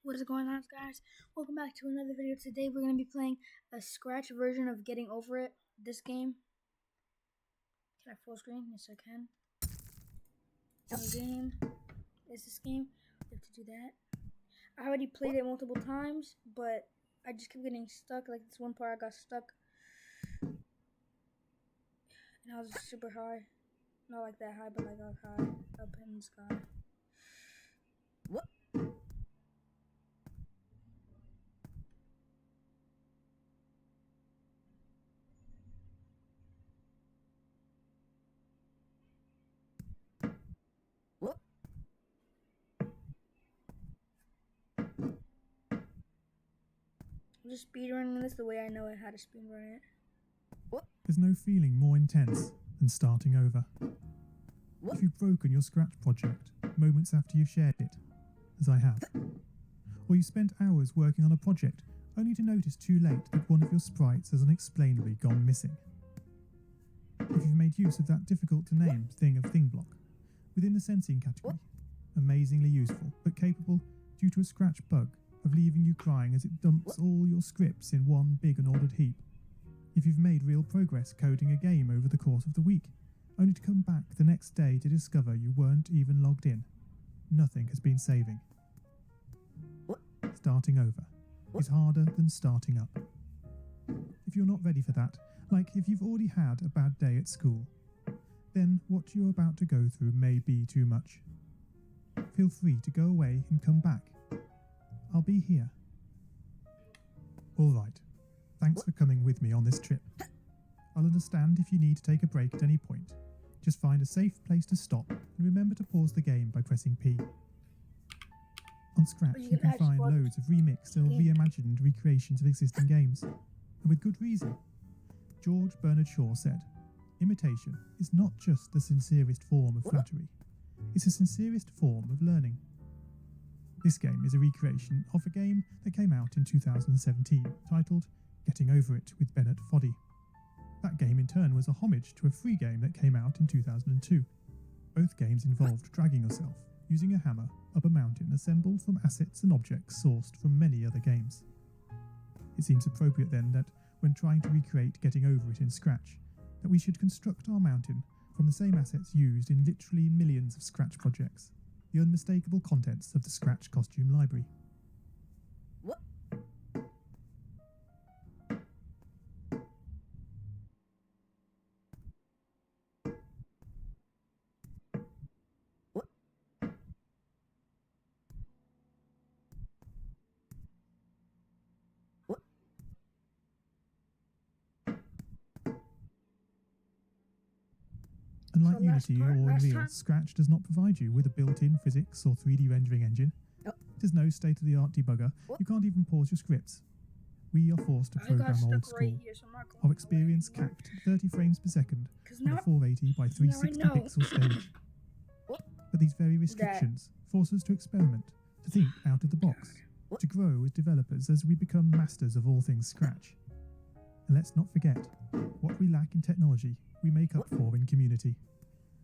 What is going on, guys? Welcome back to another video. Today we're going to be playing a Scratch version of Getting Over It. This game. Can I full screen? Yes, I can. The game is this game. We have to do that. I already played it multiple times, but I just kept getting stuck. Like this one part, I got stuck, and I was super high. Not like that high, but like high up in the sky. What? What? I'm just speedrunning this the way I know how to speedrun it. What? There's no feeling more intense than starting over. What? If you've broken your Scratch project moments after you've shared it, as I have, or you spent hours working on a project only to notice too late that one of your sprites has unexplainably gone missing. If you've made use of that difficult to name thing of thing block within the sensing category, amazingly useful but capable, due to a Scratch bug, of leaving you crying as it dumps all your scripts in one big unordered heap. If you've made real progress coding a game over the course of the week, only to come back the next day to discover you weren't even logged in, nothing has been saving. Starting over is harder than starting up. If you're not ready for that, like if you've already had a bad day at school, then what you're about to go through may be too much. Feel free to go away and come back. I'll be here. Alright, thanks for coming with me on this trip. I'll understand if you need to take a break at any point. Just find a safe place to stop and remember to pause the game by pressing P. On Scratch, you can find loads of remixed or reimagined recreations of existing games, and with good reason. George Bernard Shaw said, "Imitation is not just the sincerest form of flattery, it's the sincerest form of learning." This game is a recreation of a game that came out in 2017, titled Getting Over It with Bennett Foddy. That game in turn was a homage to a free game that came out in 2002. Both games involved dragging yourself, using a hammer, up a mountain assembled from assets and objects sourced from many other games. It seems appropriate then that, when trying to recreate Getting Over It in Scratch, that we should construct our mountain from the same assets used in literally millions of Scratch projects, the unmistakable contents of the Scratch costume library. What? What? What? Unlike So last Unity or time- Unreal, Scratch does not provide you with a built-in physics or 3D rendering engine. Oh. There's no state-of-the-art debugger. What? You can't even pause your scripts. We are forced to I got program stuck old school. right here, so I'm not going Our experience capped at 30 frames per second Because on a now 480 by 360 know. pixel stage. But these very restrictions force us to experiment, to think out of the box, to grow as developers as we become masters of all things Scratch. And let's not forget, what we lack in technology, we make up for in community.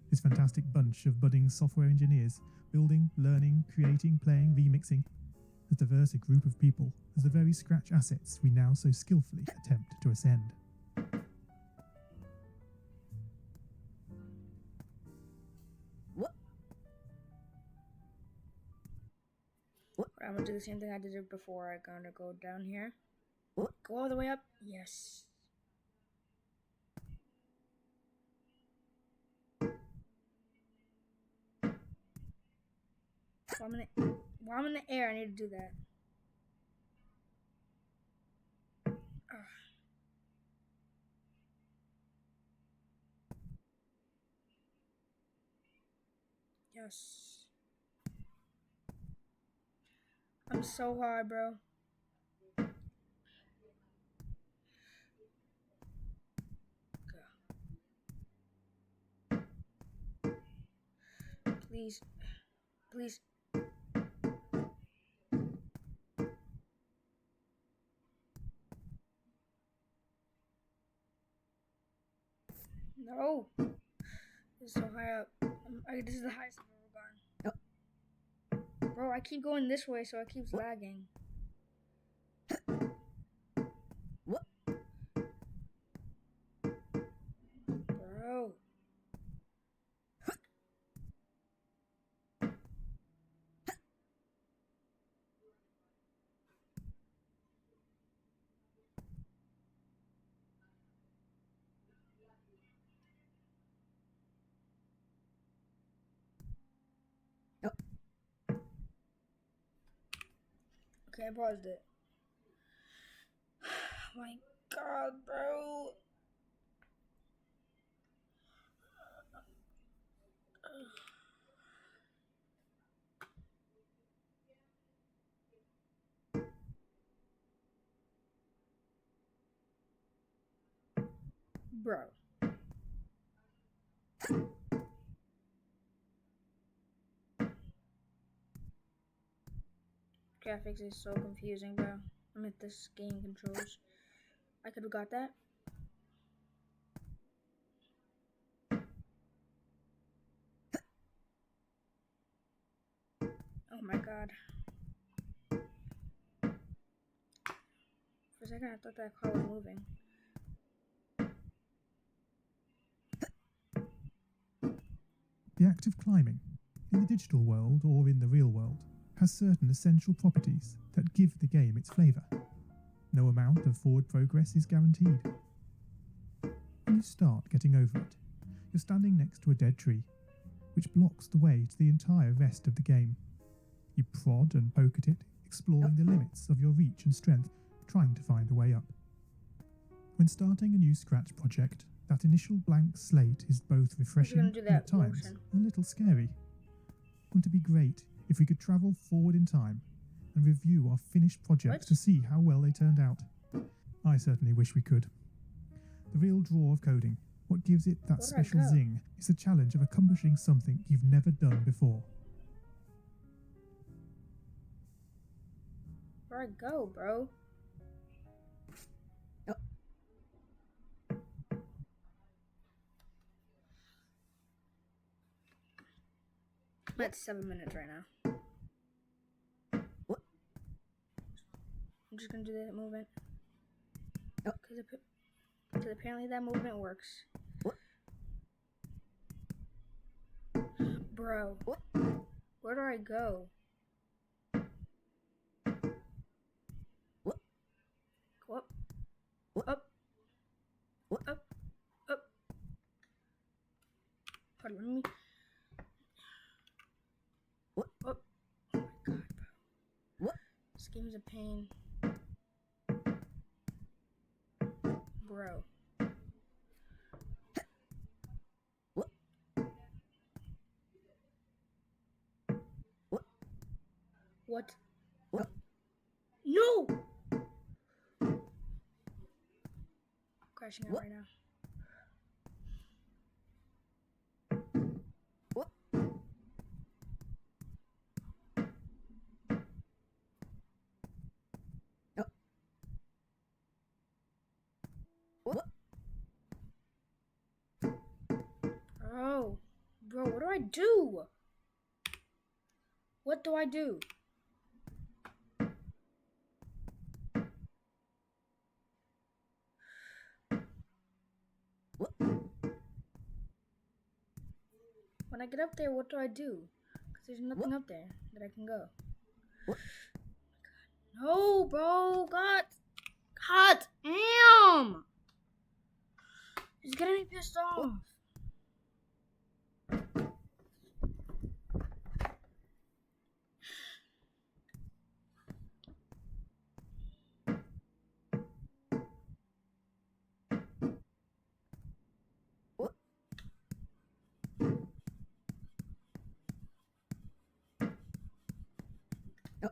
This fantastic bunch of budding software engineers, building, learning, creating, playing, remixing, as diverse a group of people as the very Scratch assets we now so skillfully attempt to ascend. What? I'm gonna do the same thing I did before. I'm gonna go down here. What? Go all the way up. Yes. While I'm in the air, I need to do that. Ugh. Yes. I'm so high, bro. Please. Please. No. This is so high up. This is the highest I've ever gone. Bro, I keep going this way, so it keeps lagging. What? Bro. Okay, I paused it. Oh my god, bro. Bro. Graphics is so confusing, bro. I meant this game controls. I could have got that. Oh my god. For a second, I thought that car was moving. The act of climbing, in the digital world or in the real world, has certain essential properties that give the game its flavour. No amount of forward progress is guaranteed. When you start getting over it, you're standing next to a dead tree, which blocks the way to the entire rest of the game. You prod and poke at it, exploring the limits of your reach and strength, trying to find a way up. When starting a new Scratch project, that initial blank slate is both refreshing gonna do and that at times motion. a little scary. Wouldn't it be great if we could travel forward in time and review our finished projects What? to see how well they turned out? I certainly wish we could. The real draw of coding, what gives it that Where do I special go? zing, is the challenge of accomplishing something you've never done before. Where I go, bro? Oh. I'm at 7 minutes right now. What? I'm just gonna do that movement. Oh. Because apparently that movement works. What? Bro. What? Where do I go? What? Go up. What? Up. What? Up. Up. Hold on, let me. What? Up. Oh my god, bro. What? This game's a pain. Bro. What? What? What? What? No! Crashing out What? right now. What? Oh. What? Bro, what do I do? What do I do? What? When I get up there, what do I do? Because there's nothing What? up there that I can go. What? No, bro. God damn. It's getting me pissed off. What? Oh.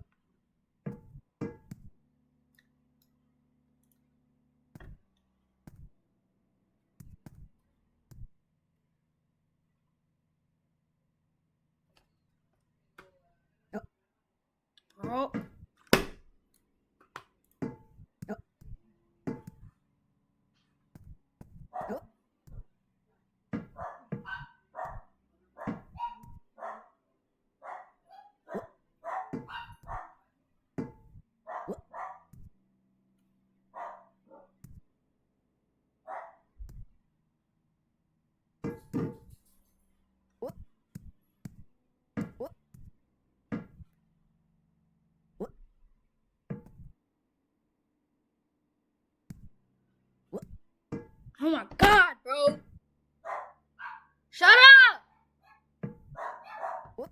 Bro. Oh. Oh. What? Oh my god, bro. Shut up! What?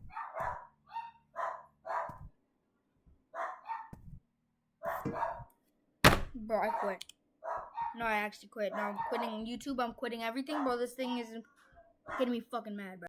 Bro, I quit. No, I actually quit. No, I'm quitting YouTube. I'm quitting everything, bro. This thing is getting me fucking mad, bro.